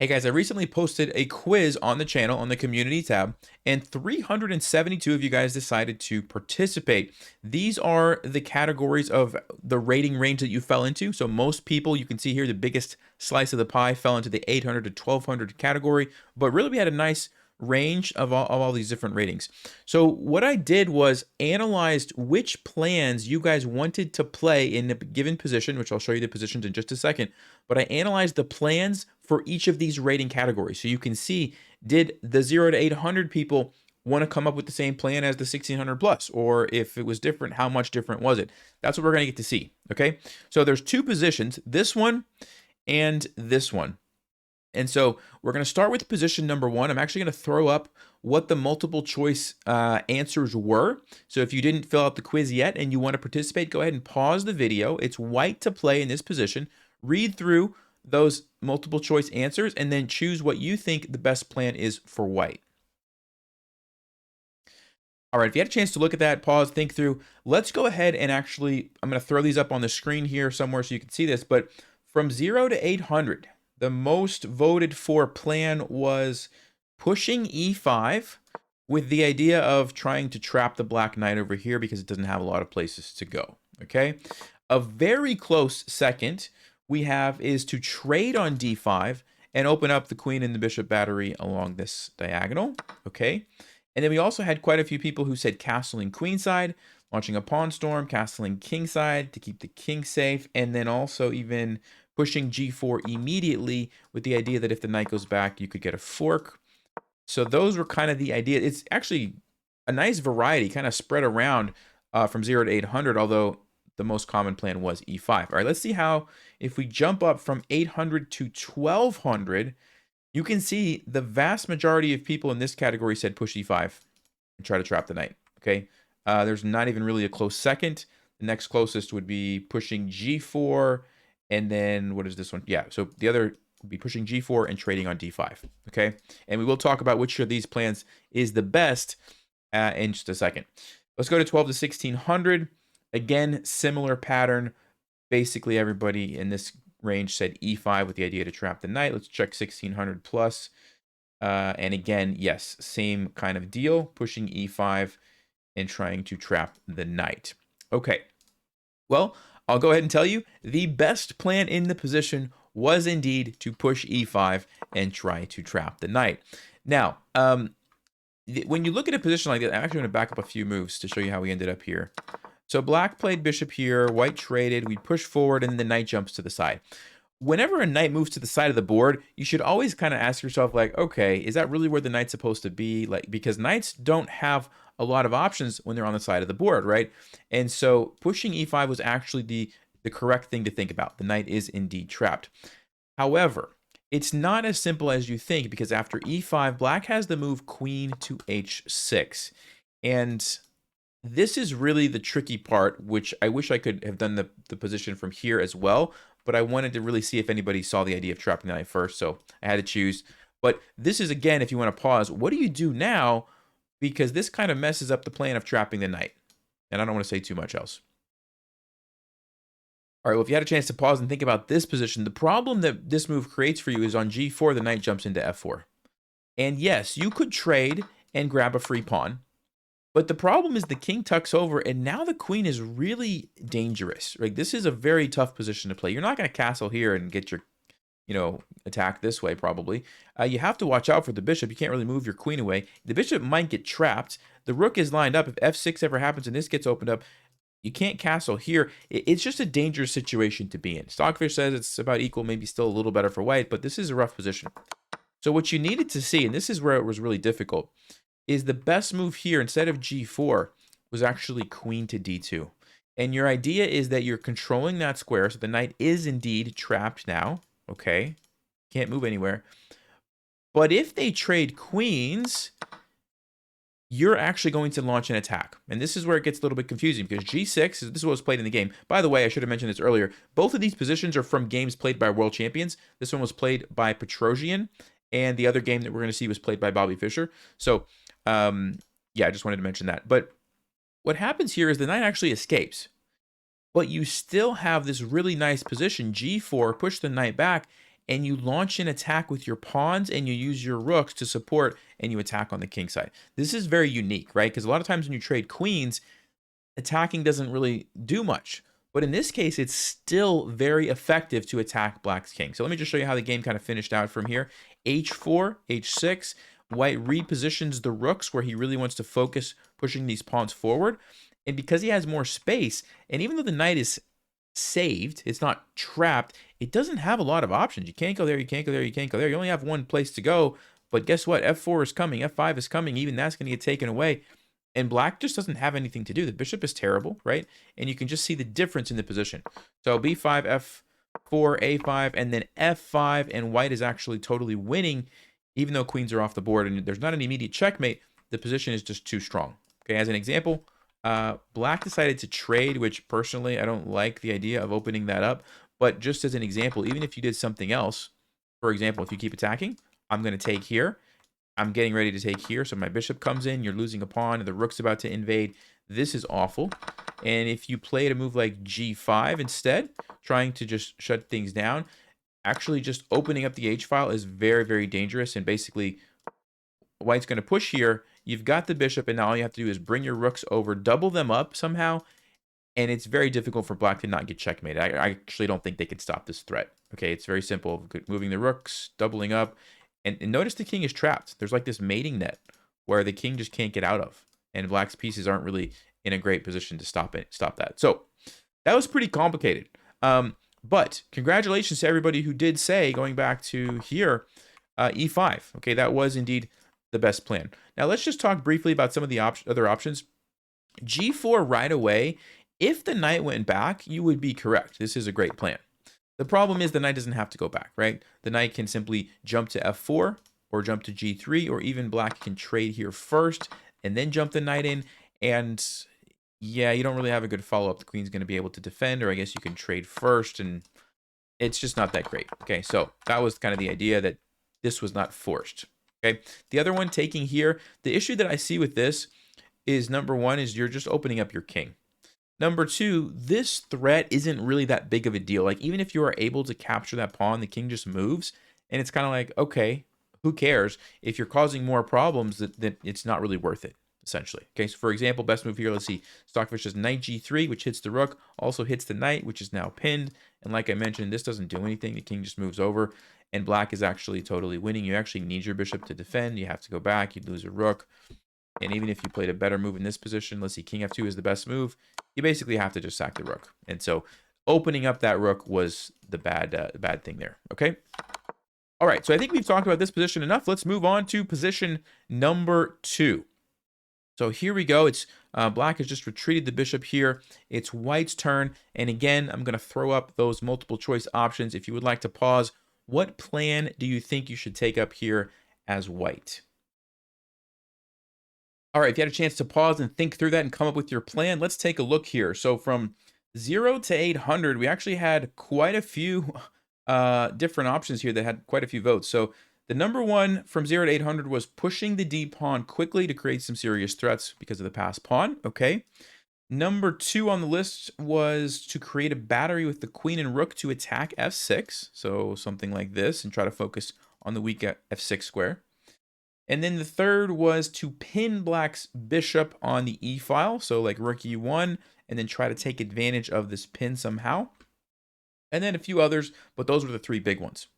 Hey guys, I recently posted a quiz on the channel on the community tab, and 372 of you guys decided to participate. These are the categories of the rating range that you fell into. So most people, you can see here, the biggest slice of the pie fell into the 800 to 1200 category, but really we had a nice range of all these different ratings. So what I did was analyzed which plans you guys wanted to play in a given position, which I'll show you the positions in just a second, but I analyzed the plans for each of these rating categories. So you can see, did the 0 to 800 people want to come up with the same plan as the 1600 plus? Or if it was different, how much different was it? That's what we're going to get to see, okay? So there's two positions, this one and this one. And so we're going to start with position number one. I'm actually going to throw up what the multiple choice answers were. So if you didn't fill out the quiz yet and you want to participate, go ahead and pause the video. It's white to play in this position. Read through those multiple choice answers and then choose what you think the best plan is for white. All right, if you had a chance to look at that, pause, think through, let's go ahead and actually, I'm going to throw these up on the screen here somewhere so you can see this, but from 0 to 800, the most voted for plan was pushing e5 with the idea of trying to trap the black knight over here because it doesn't have a lot of places to go, okay? A very close second we have is to trade on d5 and open up the queen and the bishop battery along this diagonal, okay? And then we also had quite a few people who said castling queenside, launching a pawn storm, castling kingside to keep the king safe, and then also even pushing g4 immediately with the idea that if the knight goes back, you could get a fork. So those were kind of the idea. It's actually a nice variety, kind of spread around from 0 to 800, although the most common plan was e5. All right, let's see how, if we jump up from 800 to 1200, you can see the vast majority of people in this category said push e5 and try to trap the knight, okay? There's not even really a close second. The next closest would be pushing g4, and then what is this one? Yeah, so the other would be pushing g4 and trading on d5, okay? And we will talk about which of these plans is the best in just a second. Let's go to 12 to 1600. Again, similar pattern. Basically, everybody in this range said e5 with the idea to trap the knight. Let's check 1600 plus. And again, yes, same kind of deal, pushing e5 and trying to trap the knight. Okay, well, I'll go ahead and tell you the best plan in the position was indeed to push e5 and try to trap the knight. Now, when you look at a position like that, I'm actually going to back up a few moves to show you how we ended up here. So black played bishop here, white traded, we push forward, and the knight jumps to the side. Whenever a knight moves to the side of the board, you should always kind of ask yourself, like, okay, is that really where the knight's supposed to be? Like, because knights don't have a lot of options when they're on the side of the board, right? And so pushing e5 was actually the correct thing to think about. The knight is indeed trapped. However, it's not as simple as you think, because after e5, black has the move queen to h6. And this is really the tricky part, which I wish I could have done the position from here as well, but I wanted to really see if anybody saw the idea of trapping the knight first, so I had to choose. But this is, again, if you want to pause, what do you do now? Because this kind of messes up the plan of trapping the knight. And I don't want to say too much else. All right, well, if you had a chance to pause and think about this position, the problem that this move creates for you is on g4, the knight jumps into f4. And yes, you could trade and grab a free pawn. But the problem is the king tucks over, and now the queen is really dangerous. Like, this is a very tough position to play. You're not going to castle here and get your, attack this way, probably. You have to watch out for the bishop. You can't really move your queen away. The bishop might get trapped. The rook is lined up. If f6 ever happens and this gets opened up, you can't castle here. It's just a dangerous situation to be in. Stockfish says it's about equal, maybe still a little better for white, but this is a rough position. So what you needed to see, and this is where it was really difficult, is the best move here, instead of g4, was actually queen to d2. And your idea is that you're controlling that square, so the knight is indeed trapped now. Okay, can't move anywhere. But if they trade queens, you're actually going to launch an attack. And this is where it gets a little bit confusing, because g6, this is what was played in the game. By the way, I should have mentioned this earlier. Both of these positions are from games played by world champions. This one was played by Petrosian, and the other game that we're going to see was played by Bobby Fischer. So, yeah, I just wanted to mention that. But what happens here is the knight actually escapes. But you still have this really nice position, g4, push the knight back, and you launch an attack with your pawns and you use your rooks to support and you attack on the king side. This is very unique, right? Because a lot of times when you trade queens, attacking doesn't really do much. But in this case, it's still very effective to attack black's king. So let me just show you how the game kind of finished out from here. H4, H6. White repositions the rooks where he really wants to focus pushing these pawns forward. And because he has more space, and even though the knight is saved, it's not trapped, it doesn't have a lot of options. You can't go there, you can't go there, you can't go there. You only have one place to go. But guess what? F4 is coming, F5 is coming. Even that's going to get taken away. And black just doesn't have anything to do. The bishop is terrible, right? And you can just see the difference in the position. So b5, f4, a5, and then f5, and white is actually totally winning, even though queens are off the board and there's not an immediate checkmate. The position is just too strong. Okay, as an example, black decided to trade, which personally I don't like the idea of opening that up. But just as an example, even if you did something else, for example, if you keep attacking, I'm going to take here. I'm getting ready to take here, so my bishop comes in, you're losing a pawn, and the rook's about to invade. This is awful. And if you played a move like g5 instead, trying to just shut things down, actually just opening up the h-file is very, very dangerous. And basically, white's going to push here. You've got the bishop, and now all you have to do is bring your rooks over, double them up somehow, and it's very difficult for black to not get checkmated. I actually don't think they can stop this threat. Okay, it's very simple. Moving the rooks, doubling up. And notice the king is trapped. There's like this mating net where the king just can't get out of. And black's pieces aren't really in a great position to stop that. So that was pretty complicated. But congratulations to everybody who did say, going back to here, e5. Okay, that was indeed the best plan. Now let's just talk briefly about some of the other options. g4 right away. If the knight went back, you would be correct. This is a great plan. The problem is the knight doesn't have to go back, right? The knight can simply jump to f4 or jump to g3, or even black can trade here first and then jump the knight in. And yeah, you don't really have a good follow-up. The queen's going to be able to defend, or I guess you can trade first, and it's just not that great. Okay, so that was kind of the idea, that this was not forced. Okay, the other one, taking here, the issue that I see with this is, number one, is you're just opening up your king. Number two, this threat isn't really that big of a deal. Like, even if you are able to capture that pawn, the king just moves. And it's kind of like, okay, who cares? If you're causing more problems, that it's not really worth it, essentially. Okay, so for example, best move here, let's see. Stockfish is knight g3, which hits the rook, also hits the knight, which is now pinned. And like I mentioned, this doesn't do anything. The king just moves over. And black is actually totally winning. You actually need your bishop to defend. You have to go back. You'd lose a rook. And even if you played a better move in this position, let's see, king f2 is the best move, you basically have to just sack the rook. And so opening up that rook was the bad thing there, okay? All right, so I think we've talked about this position enough. Let's move on to position number 2. So here we go. It's black has just retreated the bishop here. It's white's turn. And again, I'm going to throw up those multiple choice options. If you would like to pause, what plan do you think you should take up here as white? All right, if you had a chance to pause and think through that and come up with your plan, let's take a look here. So from 0 to 800, we actually had quite a few different options here that had quite a few votes. So the number one from 0 to 800 was pushing the d pawn quickly to create some serious threats because of the passed pawn. Okay. Number 2 on the list was to create a battery with the queen and rook to attack f6. So something like this, and try to focus on the weak f6 square. And then the third was to pin black's bishop on the e-file, so like rook e1, and then try to take advantage of this pin somehow. And then a few others, but those were the 3 big ones.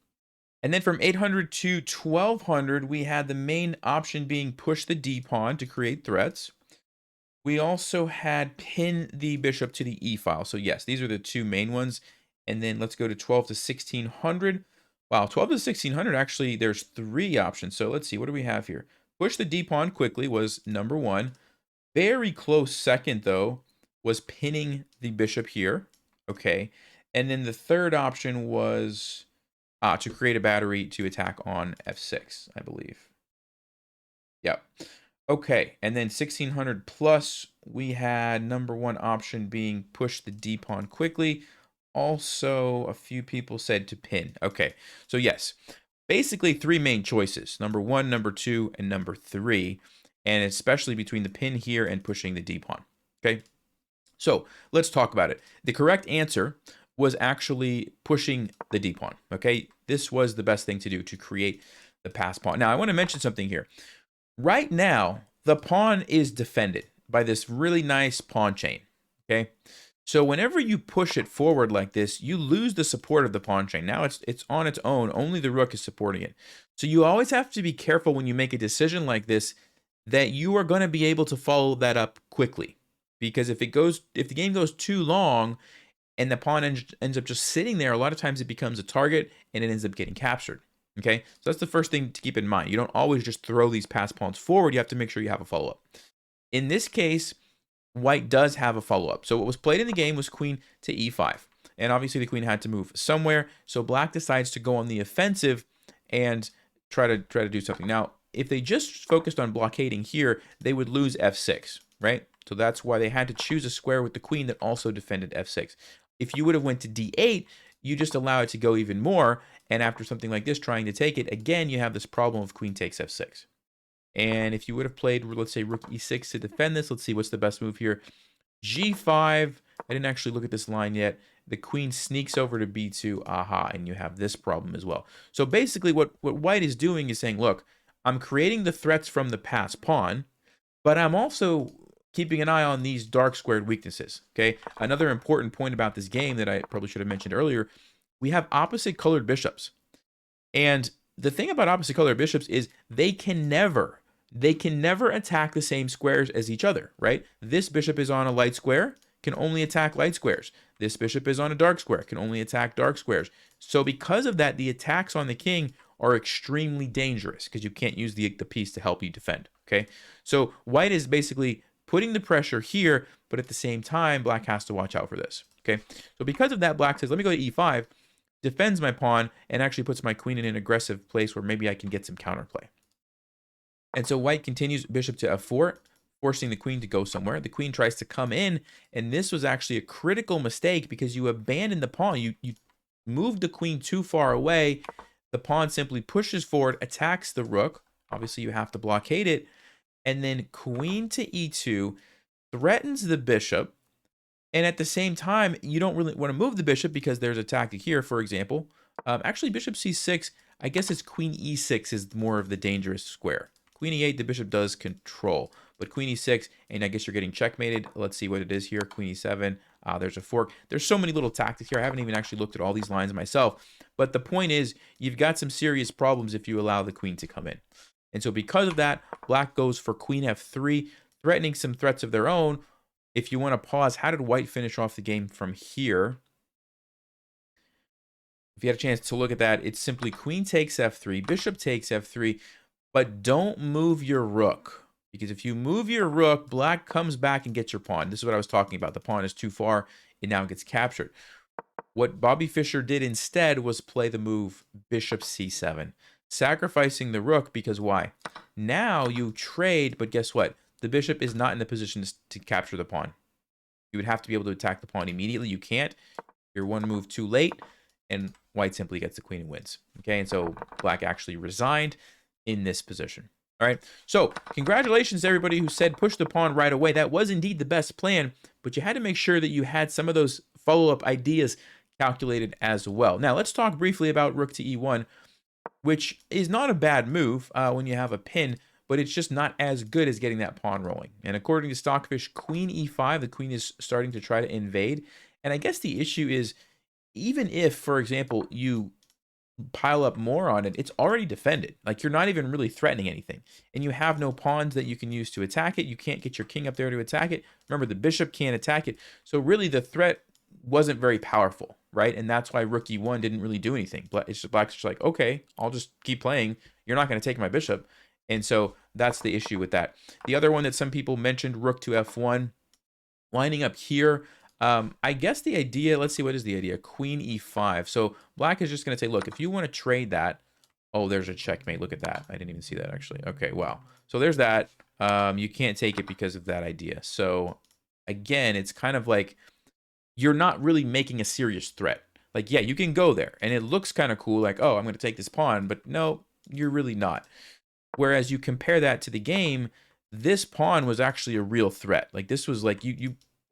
And then from 800 to 1200, we had the main option being push the d-pawn to create threats. We also had pin the bishop to the e-file. So yes, these are the 2 main ones. And then let's go to 12 to 1600. Wow, 12 to 1600, actually, there's 3 options. So let's see, what do we have here? Push the d-pawn quickly was number 1. Very close second, though, was pinning the bishop here. Okay. And then the third option was to create a battery to attack on f6, I believe. Yep. Okay. And then 1600 plus, we had number 1 option being push the d-pawn quickly. Also, a few people said to pin. Okay, so yes, basically 3 main choices. Number 1, number 2, and number 3. And especially between the pin here and pushing the d-pawn. Okay, so let's talk about it. The correct answer was actually pushing the d pawn. Okay, this was the best thing to do to create the pass pawn. Now, I want to mention something here. Right now, the pawn is defended by this really nice pawn chain. Okay, so whenever you push it forward like this, you lose the support of the pawn chain. Now it's on its own. Only the rook is supporting it. So you always have to be careful when you make a decision like this that you are going to be able to follow that up quickly. Because if the game goes too long and the pawn ends up just sitting there, a lot of times it becomes a target and it ends up getting captured. Okay, so that's the first thing to keep in mind. You don't always just throw these pass pawns forward. You have to make sure you have a follow-up. In this case, white does have a follow-up. So what was played in the game was queen to e5. And obviously the queen had to move somewhere. So black decides to go on the offensive and try to do something. Now, if they just focused on blockading here, they would lose f6, right? So that's why they had to choose a square with the queen that also defended f6. If you would have went to d8, you just allow it to go even more. And after something like this, trying to take it, again, you have this problem of queen takes f6. And if you would have played, let's say, rook e6 to defend this, let's see what's the best move here. g5. I didn't actually look at this line yet. The queen sneaks over to b2. Aha, and you have this problem as well. So basically what white is doing is saying, look, I'm creating the threats from the pass pawn, but I'm also keeping an eye on these dark squared weaknesses. Okay, another important point about this game that I probably should have mentioned earlier, we have opposite colored bishops. And the thing about opposite colored bishops is they can never attack the same squares as each other, right? This bishop is on a light square, can only attack light squares. This bishop is on a dark square, can only attack dark squares. So because of that, the attacks on the king are extremely dangerous because you can't use the piece to help you defend, okay? So white is basically putting the pressure here, but at the same time, black has to watch out for this, okay? So because of that, black says, let me go to e5, defends my pawn, and actually puts my queen in an aggressive place where maybe I can get some counterplay. And so white continues bishop to f4, forcing the queen to go somewhere. The queen tries to come in, and this was actually a critical mistake because you abandoned the pawn. You moved the queen too far away. The pawn simply pushes forward, attacks the rook. Obviously, you have to blockade it. And then queen to e2 threatens the bishop. And at the same time, you don't really want to move the bishop because there's a tactic here, for example. Actually, bishop c6, I guess it's queen e6 is more of the dangerous square. Queen e8, the bishop does control. But queen e6, and I guess you're getting checkmated. Let's see what it is here. Queen e7, there's a fork. There's so many little tactics here. I haven't even actually looked at all these lines myself. But the point is, you've got some serious problems if you allow the queen to come in. And so because of that, black goes for queen f3, threatening some threats of their own. If you want to pause, how did white finish off the game from here? If you had a chance to look at that, it's simply queen takes f3, bishop takes f3, but don't move your rook. Because if you move your rook, black comes back and gets your pawn. This is what I was talking about. The pawn is too far. It now gets captured. What Bobby Fischer did instead was play the move bishop c7, sacrificing the rook because why? Now you trade, but guess what? The bishop is not in the position to capture the pawn. You would have to be able to attack the pawn immediately. You can't. You're one move too late, and white simply gets the queen and wins. Okay, and so black actually resigned in this position. All right, so congratulations to everybody who said push the pawn right away. That was indeed the best plan, but you had to make sure that you had some of those follow-up ideas calculated as well. Now, let's talk briefly about rook to e1, which is not a bad move when you have a pin, but it's just not as good as getting that pawn rolling. And according to Stockfish, queen e5, the queen is starting to try to invade. And I guess the issue is, even if, for example, you pile up more on it, it's already defended. Like, you're not even really threatening anything. And you have no pawns that you can use to attack it. You can't get your king up there to attack it. Remember, the bishop can't attack it. So really, the threat wasn't very powerful, right? And that's why rook e1 didn't really do anything. Black's just like, okay, I'll just keep playing. You're not going to take my bishop. And so that's the issue with that. The other one that some people mentioned, rook to f1, lining up here. I guess the idea, let's see, what is the idea? Queen e5. So black is just going to say, look, if you want to trade that, oh, there's a checkmate. Look at that. I didn't even see that, actually. Okay, wow. So there's that. You can't take it because of that idea. So again, it's kind of like you're not really making a serious threat. Like, yeah, you can go there, and it looks kind of cool, like, oh, I'm going to take this pawn, but no, you're really not. Whereas you compare that to the game, this pawn was actually a real threat. Like, this was like,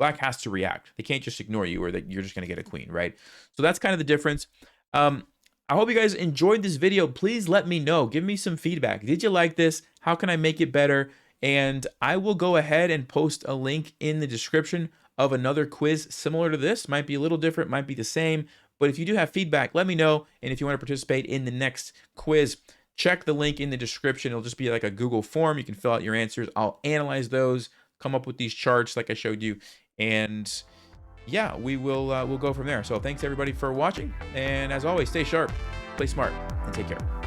Black has to react. They can't just ignore you or that you're just going to get a queen, right? So that's kind of the difference. I hope you guys enjoyed this video. Please let me know. Give me some feedback. Did you like this? How can I make it better? And I will go ahead and post a link in the description of another quiz similar to this. Might be a little different, might be the same. But if you do have feedback, let me know. And if you want to participate in the next quiz, check the link in the description. It'll just be like a Google form. You can fill out your answers. I'll analyze those, come up with these charts like I showed you. And yeah, we'll go from there. So thanks everybody for watching. And as always, stay sharp, play smart, and take care.